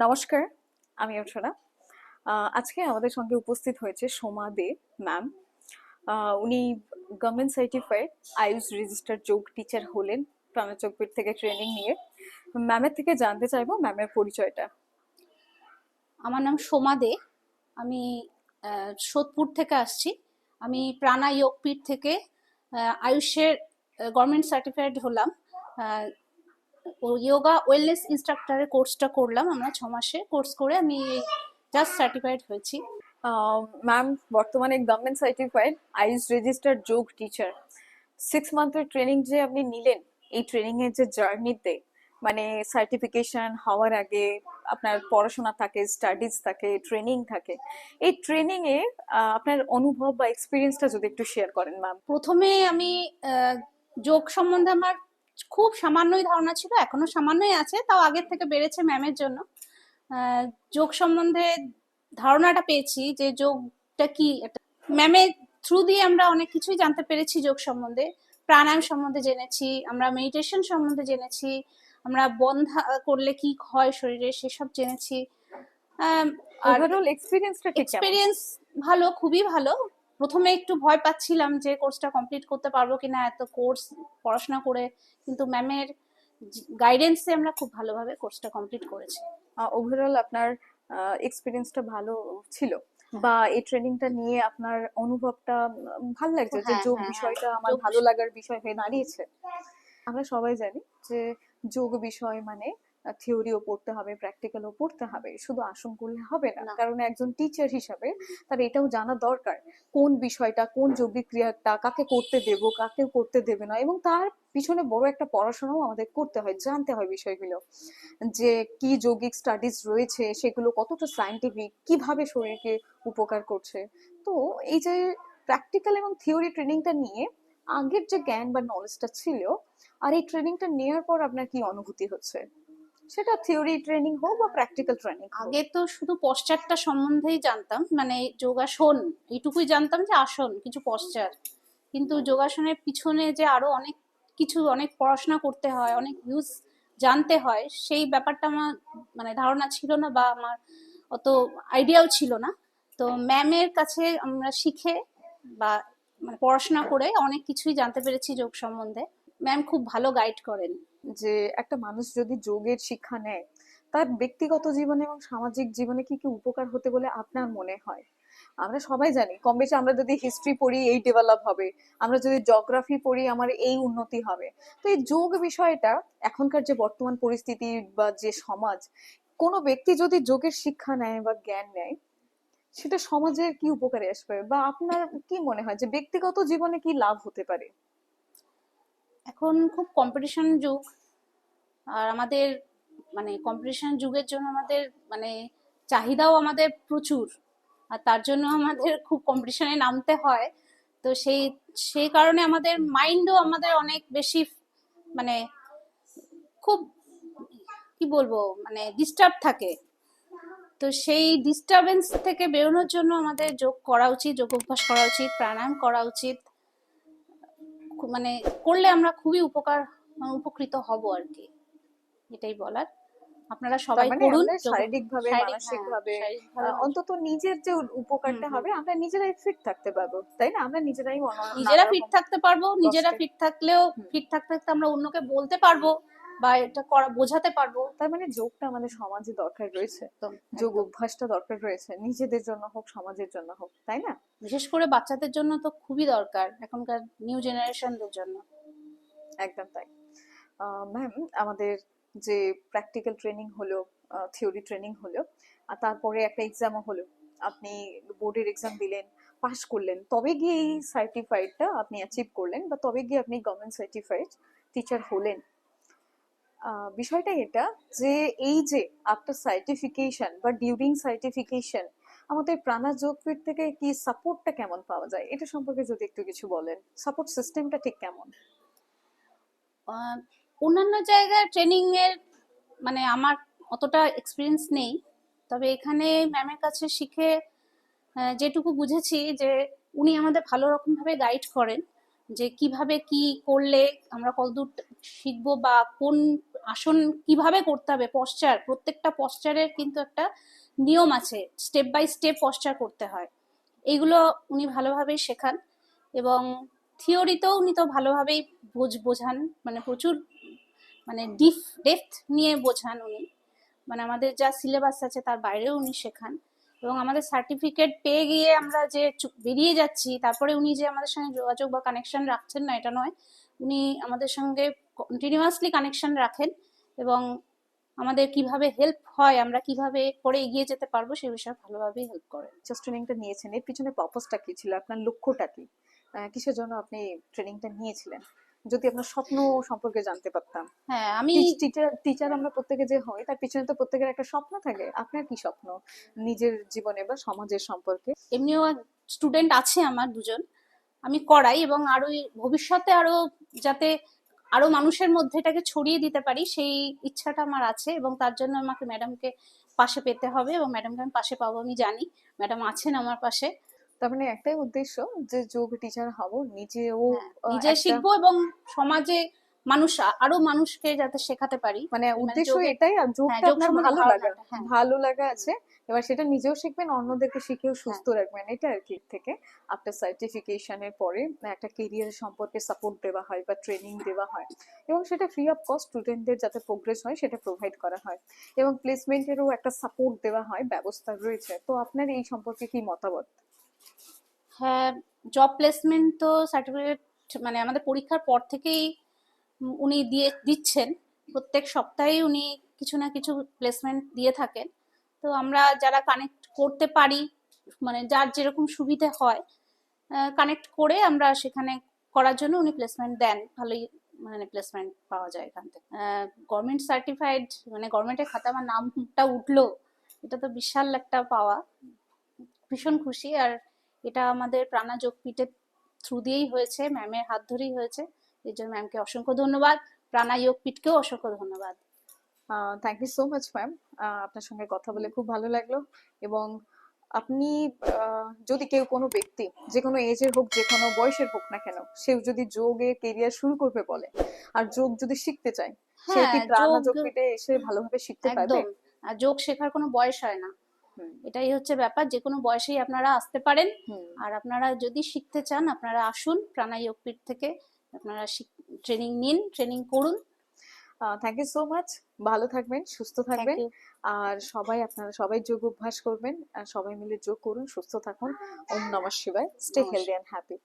নমস্কার, আমি অর্চনা। আজকে আমাদের সঙ্গে উপস্থিত হয়েছে সোমা দে ম্যাম। উনি গভর্নমেন্ট সার্টিফাইড আয়ুষ রেজিস্টার্ড যোগ টিচার হলেন প্রাণচকপীঠ থেকে ট্রেনিং নিয়ে। ম্যামের থেকে জানতে চাইবো ম্যামের পরিচয়টা। আমার নাম সোমা দে। আমি সোদপুর থেকে আসছি। আমি প্রাণা যোগপীঠ থেকে আয়ুষের গভর্নমেন্ট সার্টিফাইড হলাম। যোগা ওয়েলনেস ইনস্ট্রাক্টরের কোর্সটা করলাম আমরা 6 মাসে কোর্স করে আমি জাস্ট সার্টিফাইড হয়েছি। ম্যাম বর্তমানে গভর্নমেন্ট সার্টিফাইড আয়ুষ রেজিস্টার্ড যোগ টিচার। 6 মান্থের ট্রেনিং যে আপনি নিলেন, এই ট্রেনিং এর যে জার্নিতে মানে সার্টিফিকেশন হওয়ার আগে আপনার পড়াশোনা থাকে, স্টাডিজ থাকে, ট্রেনিং থাকে, এই ট্রেনিং এ আপনার অনুভব বা এক্সপিরিয়েন্সটা যদি একটু শেয়ার করেন ম্যাম। প্রথমে আমি যোগ সম্বন্ধে আমার খুব সামান্যই ধারণা ছিল, এখনো সামান্যই আছে, তাও আগের থেকে বেড়েছে ম্যামের জন্য। যোগ সম্বন্ধে ধারণাটা পেয়েছি যে যোগটা কি, ম্যামের থ্রু দিয়ে আমরা অনেক কিছুই জানতে পেরেছি যোগ সম্বন্ধে। প্রাণায়াম সম্বন্ধে জেনেছি, আমরা মেডিটেশন সম্বন্ধে জেনেছি, আমরা বন্ধা করলে কি হয় শরীরে সেসব জেনেছি। আর ওভারঅল এক্সপিরিয়েন্সটা ঠিক কেমন? এক্সপিরিয়েন্স ভালো, খুবই ভালো। প্রথমে একটু ভয় পাচ্ছিলাম যে কোর্সটা কমপ্লিট করতে পারবো কিনা এত কোর্স পড়াশোনা করে, কিন্তু ম্যামের গাইডেন্সে আমরা খুব ভালোভাবে কোর্সটা কমপ্লিট করেছি। ওভারঅল আপনার এক্সপিরিয়েন্সটা ভালো ছিল, বা এই ট্রেনিংটা নিয়ে আপনার অনুভবটা ভালো লাগছে যে যোগ বিষয়টা আমার ভালো লাগার বিষয় হয়ে দাঁড়িয়েছে? আমরা সবাই জানি যে যোগ বিষয় মানে থিওরিও পড়তে হবে, প্র্যাকটিক্যালও পড়তে হবে, শুধু আসন করলে হবে না। কারণ একজন টিচার হিসাবে তার এটাও জানা দরকার কোন বিষয়টা, কোন যৌগিক ক্রিয়াটা কাকে করতে দেব, কাকে করতে দেবে না, এবং তার পিছনে বড় একটা পড়াশোনাও আমাদের করতে হয়, জানতে হয় বিষয়গুলো, যে কি যৌগিক স্টাডিজ রয়েছে, সেগুলো কতটা সায়েন্টিফিক, কিভাবে শরীরকে উপকার করছে। তো এই যে প্র্যাকটিক্যাল এবং থিওরি ট্রেনিংটা নিয়ে আগের যে জ্ঞান বা নলেজটা ছিল, আর এই ট্রেনিংটা নেওয়ার পর আপনার কি অনুভূতি হচ্ছে, সেটা থিওরি ট্রেনিং হোক বা প্র্যাকটিক্যাল ট্রেনিং? আগে তো শুধু পশ্চারটা সম্বন্ধেই জানতাম, মানে যোগাসন এইটুকুই জানতাম যে আসন কিছু পশ্চার, কিন্তু যোগাসনের পিছনে যে আরো অনেক কিছু, অনেক পড়াশোনা করতে হয়, অনেক ইউজ জানতে হয়, সেই ব্যাপারটা আমার মানে ধারণা ছিল না, বা আমার অত আইডিয়াও ছিল না। তো ম্যামের কাছে আমরা শিখে বা মানে পড়াশোনা করে অনেক কিছুই জানতে পেরেছি যোগ সম্বন্ধে। ম্যাম খুব ভালো গাইড করেন। যে একটা মানুষ যদি যোগের শিক্ষা নেয়, তার ব্যক্তিগত জীবনে এবং সামাজিক জীবনে কি কি উপকার হতে বলে আপনার মনে হয়? আমরা সবাই জানি কম বেশি, আমরা যদি হিস্ট্রি পড়ি এই ডেভেলপ হবে, আমরা যদি জিওগ্রাফি পড়ি আমার এই উন্নতি হবে। তো এই যোগ বিষয়টা এখনকার যে বর্তমান পরিস্থিতি বা যে সমাজ, কোনো ব্যক্তি যদি যোগের শিক্ষা নেয় বা জ্ঞান নেয়, সেটা সমাজের কি উপকারে আসবে, বা আপনার কি মনে হয় যে ব্যক্তিগত জীবনে কি লাভ হতে পারে? এখন খুব কম্পিটিশন যুগ, আর আমাদের মানে কম্পিটিশন যুগের জন্য আমাদের মানে চাহিদাও আমাদের প্রচুর, আর তার জন্য আমাদের খুব কম্পিটিশনে নামতে হয়। তো সেই কারণে আমাদের মাইন্ডও আমাদের অনেক বেশি মানে খুব কি বলবো মানে ডিস্টার্ব থাকে। তো সেই ডিস্টারবেন্স থেকে বেরোনোর জন্য আমাদের যোগ করা উচিত, যোগ অভ্যাস করা উচিত, প্রাণায়াম করা উচিত। মানে করলে আমরা খুবই উপকৃত হব আর কি, এটাই বলার। আপনারা তার সবাই মানে করুন আমাদের যোগ। শারীরিক ভাবে, শারীরিক, মানসিক ভাবে, শারীরিকভাবে অন্তত নিজের যে উপকারটা হবে, আমরা নিজেরাই ফিট থাকতে পারবো, তাই না? আমরা নিজেরাই নানা নিজেরা ফিট রকম থাকতে পারবো, নিজেরা কষ্টে। ফিট থাকলেও ফিট থাকতে থাকতে আমরা অন্যকে বলতে পারবো বা এটা করা বোঝাতে পারবো। তার মানে যোগটা আমাদের সমাজে দরকার রয়েছে, একদম যোগ একদম। অভ্যাসটা দরকার রয়েছে, নিজেদের জন্য হোক সমাজের জন্য হোক, তাই না? বিশেষ করে বাচ্চাদের জন্য তো খুবই দরকার, এখনকার নিউ জেনারেশনদের জন্য। একদম তাই। ম্যাম, আমাদের যে প্র্যাকটিক্যাল ট্রেনিং হলো, থিওরি ট্রেনিং হলো, আর তারপরে একটা এক্সামও হলো, আপনি বোর্ডের এক্সাম দিলেন, পাশ করলেন, তবে গিয়ে এই সার্টিফাইডটা আপনি অ্যাচিভ করলেন, বা তবে গিয়ে আপনি গভর্নমেন্ট সার্টিফাইড টিচার হলেন। বিষয়টা এটা যে এই যে আফটার সার্টিফিকেশন বা ডিউরিং সার্টিফিকেশন আমাদের প্রাণা যোগপীঠ থেকে কি সাপোর্টটা কেমন পাওয়া যায়, এটা সম্পর্কে যদি একটু কিছু বলেন, সাপোর্ট সিস্টেমটা ঠিক কেমন? অন্যান্য জায়গায় ট্রেনিং এর মানে আমার অতটা এক্সপিরিয়েন্স নেই, তবে এখানে ম্যামের কাছে শিখে যেটুকু বুঝেছি যে উনি আমাদের ভালো রকম ভাবে গাইড করেন। যে কিভাবে কি করলে আমরা কতদূর শিখবো, বা কোন আসন কিভাবে করতে হবে, পশ্চার, প্রত্যেকটা পশ্চারের কিন্তু একটা নিয়ম আছে, স্টেপ বাই স্টেপ পশ্চার করতে হয়। এইগুলো উনি ভালোভাবেই শেখান, এবং থিওরিতেও উনি তো ভালোভাবেই বোঝান, মানে প্রচুর মানে ডেপথ নিয়ে বোঝান উনি, মানে আমাদের যা সিলেবাস আছে তার বাইরেও উনি শেখান। এবং আমাদের সার্টিফিকেট পেয়ে গিয়ে আমরা যে বেরিয়ে যাচ্ছি, তারপরে উনি যে আমাদের সঙ্গে যোগাযোগ বা কানেকশন রাখছেন না এটা নয়, উনি আমাদের সঙ্গে কন্টিনিউয়াসলি কানেকশন রাখেন, এবং আমাদের কিভাবে হেল্প হয়, আমরা কিভাবে করে এগিয়ে যেতে পারবো সে বিষয়ে ভালোভাবেই হেল্প করেন। জাস্ট ট্রেনিংটা নিয়েছেন, এর পিছনে পারপাসটা কি ছিল, আপনার লক্ষ্যটা কি, কিসের জন্য আপনি ট্রেনিংটা নিয়েছিলেন? যদি আপনার স্বপ্ন সম্পর্কে জানতে পারতাম। হ্যাঁ, আমি টিচার টিচার আমরা প্রত্যেকে যে হই তার পিছনে তো প্রত্যেকের একটা স্বপ্ন থাকে। আপনার কি স্বপ্ন নিজের জীবনে বা সমাজের সম্পর্কে? এমনিও স্টুডেন্ট আছে আমার দুজন, আমি করাই, এবং আরো ভবিষ্যতে আরো যাতে আরো মানুষের মধ্যে এটাকে ছড়িয়ে দিতে পারি সেই ইচ্ছাটা আমার আছে, এবং তার জন্য আমাকে ম্যাডামকে পাশে পেতে হবে, এবং ম্যাডামকে আমি পাশে পাবো, আমি জানি ম্যাডাম আছেন আমার পাশে। তার মানে একটাই উদ্দেশ্য যে যোগ টিচার হব, নিজেও হ্যাঁ, নিজে একটা, শিখবো এবং সমাজে আরো মানুষকে যাতে শেখাতে পারি, মানে মানে উদ্দেশ্য যোগের, এটাই। আর হ্যাঁ, যোগটা যোগ আপনার সম্বন্ধে ভালো লাগা, ধারণাটা, হ্যাঁ ভালো লাগা আছে। এবার সেটা নিজেও শিখবেন, অন্যদেরকে শিখেও হ্যাঁ সুস্থ রাখবেন, এটা আর কি। থেকে আপনার সার্টিফিকেশনের পরে একটা কেরিয়ার সম্পর্কে সাপোর্ট দেওয়া হয় বা ট্রেনিং দেওয়া হয়, এবং সেটা ফ্রি অফ কস্ট স্টুডেন্টদের যাতে প্রোগ্রেস হয় সেটা প্রোভাইড করা হয়, এবং প্লেসমেন্টেরও একটা সাপোর্ট দেওয়া হয়, ব্যবস্থা রয়েছে। তো আপনার এই সম্পর্কে কি মতামত? হ্যাঁ, জব প্লেসমেন্ট তো সার্টিফিকেট মানে আমাদের পরীক্ষার পর থেকেই উনি দিচ্ছেন, প্রত্যেক সপ্তাহেই উনি কিছু না কিছু প্লেসমেন্ট দিয়ে থাকেন। তো আমরা যারা কানেক্ট করতে পারি, মানে যার যেরকম সুবিধে হয়, কানেক্ট করে আমরা সেখানে করার জন্য উনি প্লেসমেন্ট দেন, ভালোই মানে প্লেসমেন্ট পাওয়া যায় এখান থেকে। গভর্নমেন্ট সার্টিফাইড, মানে গভর্নমেন্টের খাতা আমার নামটা উঠলো, এটা তো বিশাল একটা পাওয়া, ভীষণ খুশি। আর এটা আমাদের প্রাণা যোগপীঠের থ্রু দিয়েই হয়েছে, ম্যামের হাত ধরেই হয়েছে, এর জন্য ম্যামকে অসংখ্য ধন্যবাদ, প্রাণা যোগপীঠকেও অসংখ্য ধন্যবাদ। Thank you so much ma'am, আপনার সঙ্গে কথা বলে খুব ভালো লাগলো। এবং আপনি যদি কেউ, কোনো ব্যক্তি, যে কোনো এজের হোক, যে কোনো বয়সের হোক না কেন, সে যদি যোগে কেরিয়ার শুরু করবে বলে, আর যোগ যদি শিখতে চায়, সে হ্যাঁ, কি প্রাণা যোগ যোগপীঠে এসে ভালোভাবে শিখতে পারবে? একদম, আর যোগ শেখার কোনো বয়স হয় না, হুম এটাই হচ্ছে ব্যাপার, যে কোনো বয়সেই আপনারা আসতে পারেন। হুম। আর আপনারা যদি শিখতে চান আপনারা আসুন প্রাণা যোগপীঠ থেকে, আপনারা ট্রেনিং নিন, ট্রেনিং করুন। থ্যাংক ইউ সো মাচ, ভালো থাকবেন, সুস্থ থ্যাংক থাকবেন। ইউ। আর সবাই, আপনারা সবাই যোগ অভ্যাস করবেন, আর সবাই মিলে যোগ করুন, সুস্থ থাকুন। ওম নমঃ শিবায়, স্টে হেলদি নমস্কার। And happy.